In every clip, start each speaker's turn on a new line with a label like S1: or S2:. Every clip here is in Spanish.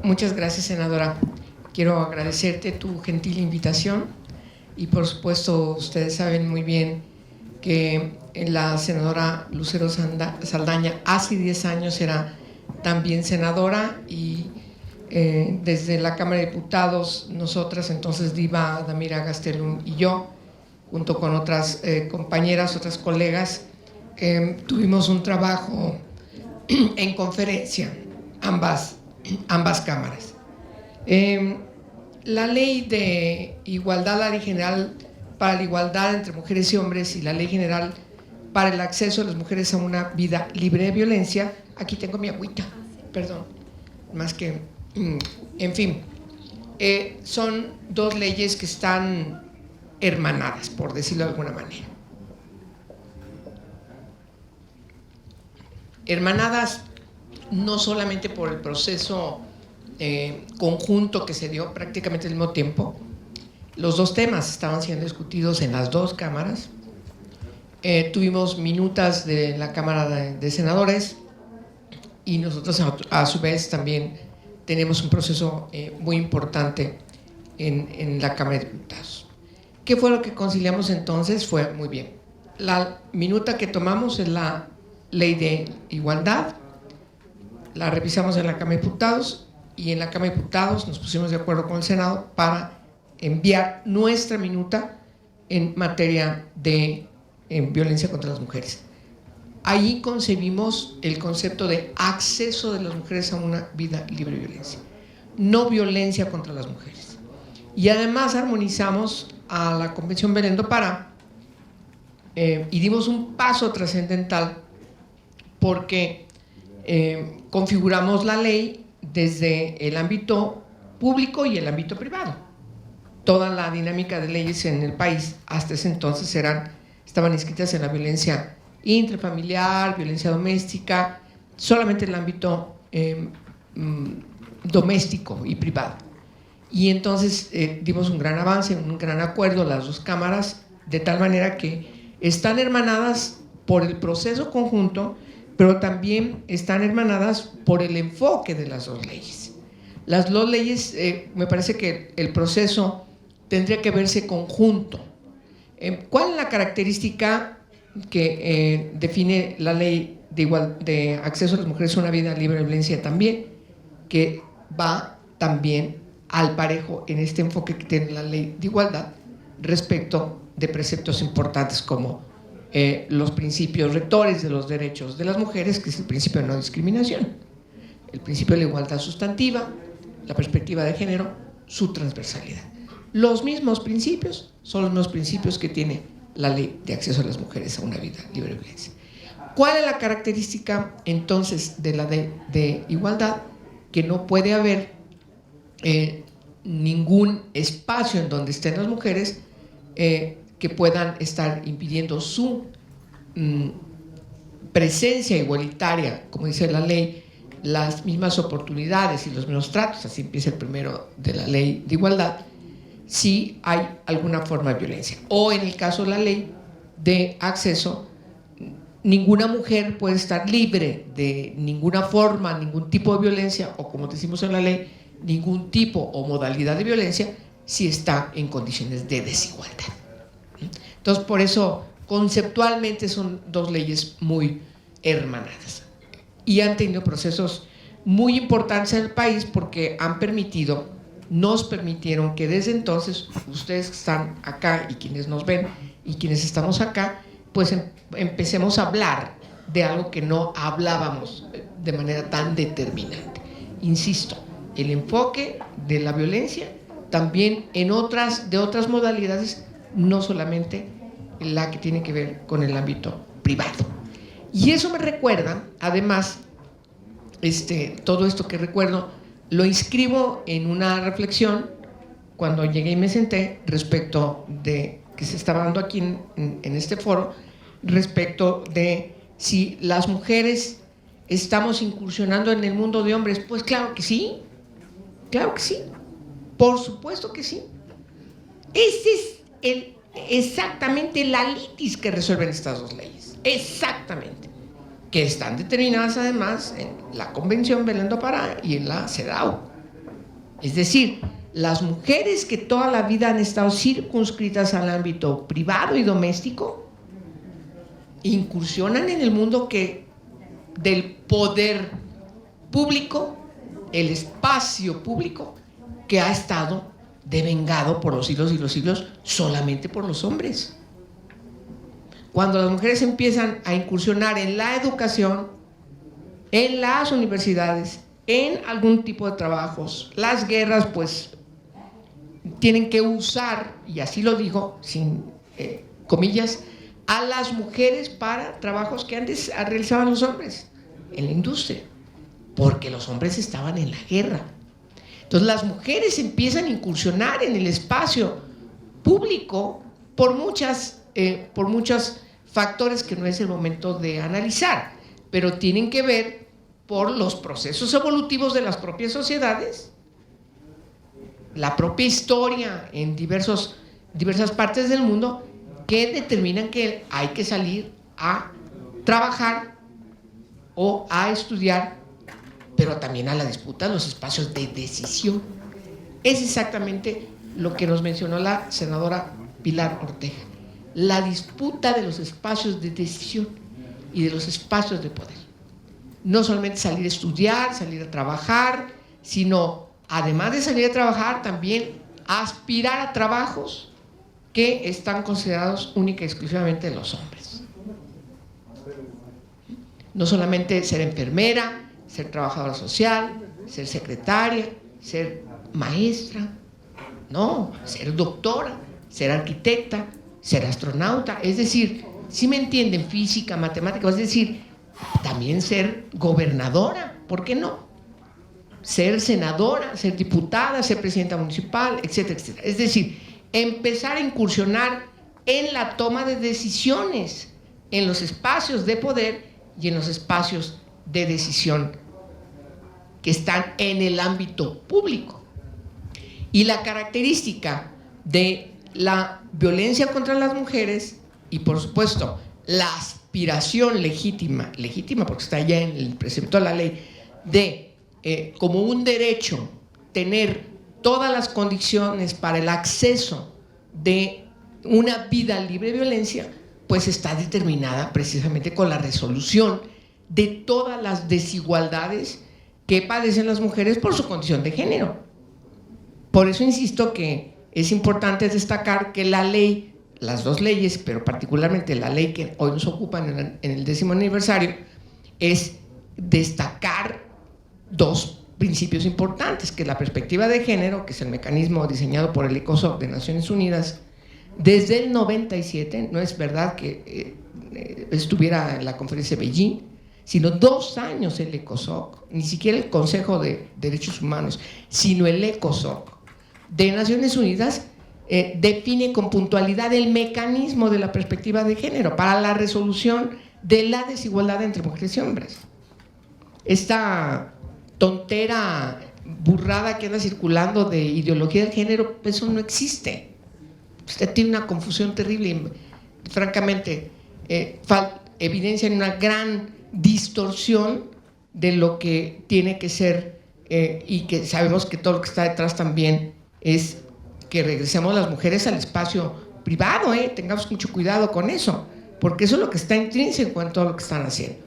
S1: Muchas gracias, senadora. Quiero agradecerte tu gentil invitación y, por supuesto, ustedes saben muy bien que la senadora Lucero Saldaña hace 10 años era también senadora y desde la Cámara de Diputados, nosotras, entonces Diva Damira Gastelum y yo, junto con otras compañeras, otras colegas, tuvimos un trabajo en conferencia, ambas cámaras. La ley de igualdad, la ley general para la igualdad entre mujeres y hombres y la ley general para el acceso de las mujeres a una vida libre de violencia, aquí tengo mi agüita, perdón, más que, en fin, son dos leyes que están hermanadas, por decirlo de alguna manera. Hermanadas no solamente por el proceso conjunto que se dio prácticamente al mismo tiempo. Los dos temas estaban siendo discutidos en las dos cámaras. Tuvimos minutas de la Cámara de Senadores y nosotros a su vez también tenemos un proceso muy importante en la Cámara de Diputados. ¿Qué fue lo que conciliamos entonces? Fue muy bien. La minuta que tomamos es la ley de igualdad, la revisamos en la Cámara de Diputados y en la Cámara de Diputados nos pusimos de acuerdo con el Senado para enviar nuestra minuta en materia de violencia contra las mujeres. Ahí concebimos el concepto de acceso de las mujeres a una vida libre de violencia, no violencia contra las mujeres. Y además armonizamos a la Convención Belén do Pará y dimos un paso trascendental porque configuramos la ley desde el ámbito público y el ámbito privado. Toda la dinámica de leyes en el país hasta ese entonces estaban inscritas en la violencia intrafamiliar, violencia doméstica, solamente en el ámbito doméstico y privado. Y entonces dimos un gran avance, un gran acuerdo las dos cámaras, de tal manera que están hermanadas por el proceso conjunto, pero también están hermanadas por el enfoque de las dos leyes. Las dos leyes, me parece que el proceso tendría que verse conjunto. ¿Cuál es la característica que define la ley de acceso a las mujeres a una vida libre de violencia también? Que va también al parejo en este enfoque que tiene la ley de igualdad respecto de preceptos importantes como los principios rectores de los derechos de las mujeres, que es el principio de no discriminación, el principio de la igualdad sustantiva, la perspectiva de género, su transversalidad. Los mismos principios son los mismos principios que tiene la ley de acceso a las mujeres a una vida libre de violencia. ¿Cuál es la característica entonces de la de igualdad? Que no puede haber ningún espacio en donde estén las mujeres que puedan estar impidiendo su presencia igualitaria, como dice la ley, las mismas oportunidades y los mismos tratos, así empieza el primero de la ley de igualdad, si hay alguna forma de violencia. O en el caso de la ley de acceso, ninguna mujer puede estar libre de ninguna forma, ningún tipo de violencia, o como decimos en la ley, ningún tipo o modalidad de violencia si está en condiciones de desigualdad. Entonces, por eso, conceptualmente son dos leyes muy hermanadas y han tenido procesos muy importantes en el país porque nos permitieron que desde entonces, ustedes que están acá y quienes nos ven y quienes estamos acá, pues empecemos a hablar de algo que no hablábamos de manera tan determinante. Insisto, el enfoque de la violencia también de otras modalidades, no solamente la que tiene que ver con el ámbito privado. Y eso me recuerda, además, todo esto que recuerdo, lo inscribo en una reflexión cuando llegué y me senté respecto de que se estaba dando aquí en este foro, respecto de si las mujeres estamos incursionando en el mundo de hombres. Pues claro que sí, por supuesto que sí. Ese es exactamente la litis que resuelven estas dos leyes, exactamente, que están determinadas además en la Convención Belén do Pará y en la CEDAW. Es decir, las mujeres que toda la vida han estado circunscritas al ámbito privado y doméstico, incursionan en el mundo del poder público, el espacio público, que ha estado devengado por los siglos y los siglos solamente por los hombres. Cuando las mujeres empiezan a incursionar en la educación, en las universidades, en algún tipo de trabajos, las guerras pues tienen que usar, y así lo digo sin comillas, a las mujeres para trabajos que antes realizaban los hombres en la industria, porque los hombres estaban en la guerra. Entonces las mujeres empiezan a incursionar en el espacio público por muchos factores que no es el momento de analizar, pero tienen que ver por los procesos evolutivos de las propias sociedades, la propia historia en diversas partes del mundo, que determinan que hay que salir a trabajar o a estudiar, pero también a la disputa de los espacios de decisión. Es exactamente lo que nos mencionó la senadora Pilar Ortega, la disputa de los espacios de decisión y de los espacios de poder. No solamente salir a estudiar, salir a trabajar, sino además de salir a trabajar, también aspirar a trabajos que están considerados única y exclusivamente de los hombres. No solamente ser enfermera, ser trabajadora social, ser secretaria, ser maestra, no, ser doctora, ser arquitecta, ser astronauta, es decir, si me entienden, física, matemática, es decir, también ser gobernadora, ¿por qué no? Ser senadora, ser diputada, ser presidenta municipal, etcétera, etcétera. Es decir, empezar a incursionar en la toma de decisiones, en los espacios de poder y en los espacios de decisión que están en el ámbito público. Y la característica de la violencia contra las mujeres y, por supuesto, la aspiración legítima porque está ya en el precepto de la ley, de como un derecho tener todas las condiciones para el acceso de una vida libre de violencia, pues está determinada precisamente con la resolución de todas las desigualdades que padecen las mujeres por su condición de género. Por eso insisto que es importante destacar que la ley, las dos leyes, pero particularmente la ley que hoy nos ocupa en el 10º aniversario, es destacar dos principios importantes, que es la perspectiva de género, que es el mecanismo diseñado por el ECOSOC de Naciones Unidas desde el 97, no es verdad que estuviera en la conferencia de Beijing, sino 2 años el ECOSOC, ni siquiera el Consejo de Derechos Humanos, sino el ECOSOC de Naciones Unidas define con puntualidad el mecanismo de la perspectiva de género para la resolución de la desigualdad entre mujeres y hombres. Esta tontera, burrada que anda circulando de ideología del género, eso no existe. Usted tiene una confusión terrible y francamente evidencia una gran distorsión de lo que tiene que ser y que sabemos que todo lo que está detrás también es que regresemos las mujeres al espacio privado, tengamos mucho cuidado con eso, porque eso es lo que está intrínseco en todo lo que están haciendo.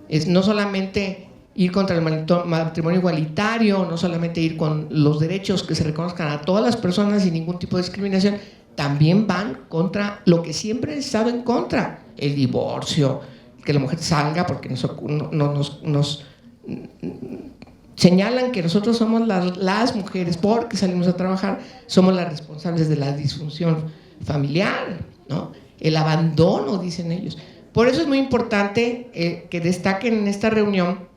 S1: Es no solamente ir contra el matrimonio igualitario, no solamente ir con los derechos que se reconozcan a todas las personas sin ningún tipo de discriminación, también van contra lo que siempre han estado en contra, el divorcio, que la mujer salga, porque nos señalan que nosotros somos las mujeres, porque salimos a trabajar, somos las responsables de la disfunción familiar, ¿no? El abandono, dicen ellos. Por eso es muy importante que destaquen en esta reunión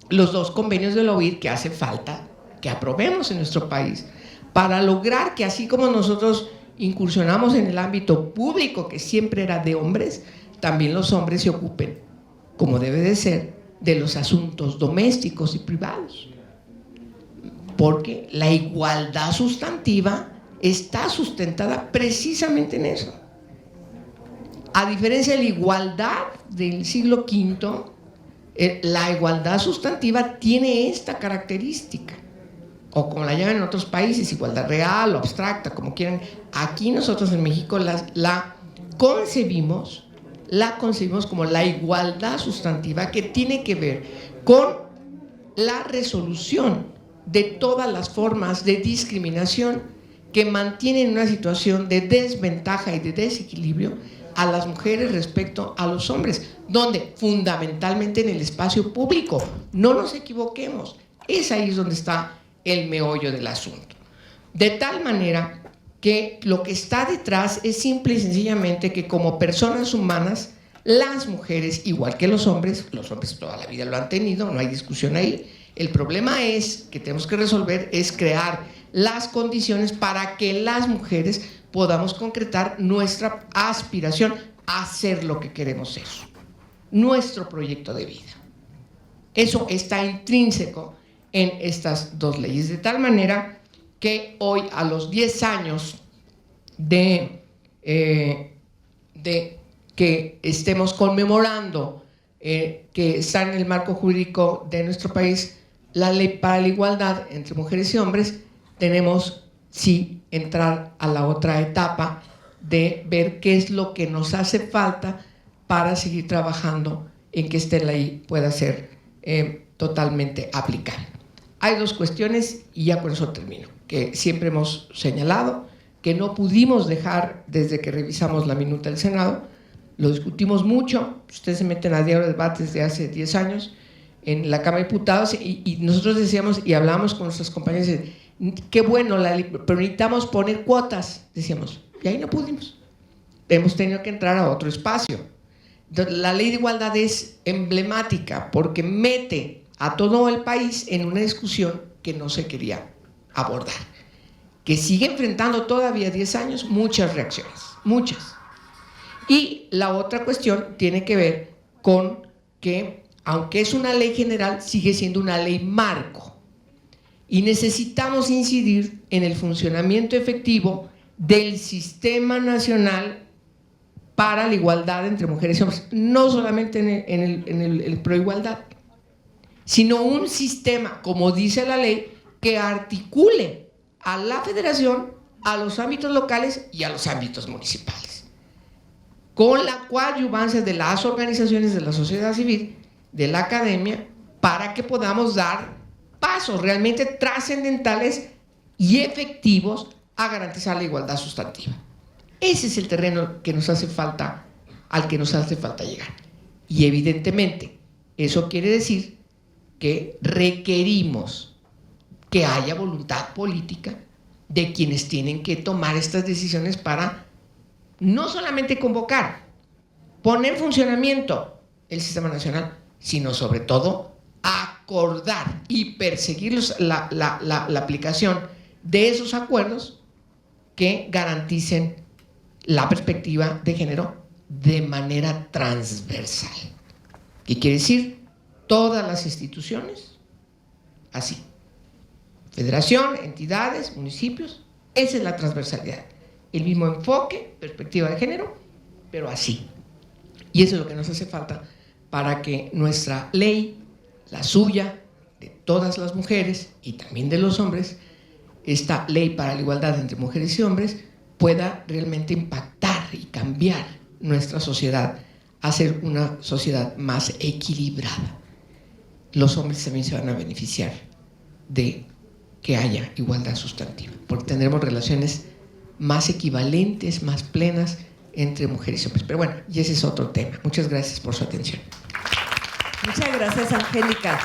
S1: los 2 convenios de la OIT que hace falta que aprobemos en nuestro país para lograr que, así como nosotros incursionamos en el ámbito público que siempre era de hombres, también los hombres se ocupen, como debe de ser, de los asuntos domésticos y privados, porque la igualdad sustantiva está sustentada precisamente en eso. A diferencia de la igualdad del siglo V, la igualdad sustantiva tiene esta característica. o como la llaman en otros países, igualdad real o abstracta, como quieran. Aquí nosotros en México la concebimos como la igualdad sustantiva, que tiene que ver con la resolución de todas las formas de discriminación que mantienen una situación de desventaja y de desequilibrio a las mujeres respecto a los hombres, donde fundamentalmente en el espacio público, no nos equivoquemos, es ahí donde está el meollo del asunto. De tal manera que lo que está detrás es simple y sencillamente que como personas humanas, las mujeres, igual que los hombres toda la vida lo han tenido, no hay discusión ahí. El problema es que tenemos que resolver, es crear las condiciones para que las mujeres podamos concretar nuestra aspiración a hacer lo que queremos ser, nuestro proyecto de vida. Eso está intrínseco en estas dos leyes, de tal manera que hoy, a los 10 años de que estemos conmemorando que está en el marco jurídico de nuestro país la ley para la igualdad entre mujeres y hombres, tenemos sí entrar a la otra etapa de ver qué es lo que nos hace falta para seguir trabajando en que esta ley pueda ser totalmente aplicable. Hay dos cuestiones, y ya con eso termino, que siempre hemos señalado, que no pudimos dejar desde que revisamos la minuta del Senado. Lo discutimos mucho, ustedes se meten a diario de debates de hace 10 años en la Cámara de Diputados, y nosotros decíamos y hablábamos con nuestras compañeras, qué bueno la ley, pero necesitamos poner cuotas, decíamos, y ahí no pudimos. Hemos tenido que entrar a otro espacio. Entonces, la ley de igualdad es emblemática porque mete a todo el país en una discusión que no se quería abordar, que sigue enfrentando todavía 10 años muchas reacciones, muchas. Y la otra cuestión tiene que ver con que, aunque es una ley general, sigue siendo una ley marco. Y necesitamos incidir en el funcionamiento efectivo del Sistema Nacional para la Igualdad entre Mujeres y Hombres, no solamente en el Proigualdad, sino un sistema, como dice la ley, que articule a la federación, a los ámbitos locales y a los ámbitos municipales, con la coadyuvancia de las organizaciones de la sociedad civil, de la academia, para que podamos dar pasos realmente trascendentales y efectivos a garantizar la igualdad sustantiva. Ese es el terreno que nos hace falta, al que nos hace falta llegar. Y evidentemente, eso quiere decir que requerimos que haya voluntad política de quienes tienen que tomar estas decisiones para no solamente convocar, poner en funcionamiento el Sistema Nacional, sino sobre todo acordar y perseguir la aplicación de esos acuerdos que garanticen la perspectiva de género de manera transversal. ¿Qué quiere decir? Todas las instituciones, así. Federación, entidades, municipios, esa es la transversalidad. El mismo enfoque, perspectiva de género, pero así. Y eso es lo que nos hace falta para que nuestra ley, la suya, de todas las mujeres y también de los hombres, esta ley para la igualdad entre mujeres y hombres, pueda realmente impactar y cambiar nuestra sociedad a ser una sociedad más equilibrada. Los hombres también se van a beneficiar de que haya igualdad sustantiva, porque tendremos relaciones más equivalentes, más plenas entre mujeres y hombres. Pero bueno, y ese es otro tema. Muchas gracias por su atención.
S2: Muchas gracias, Angélica.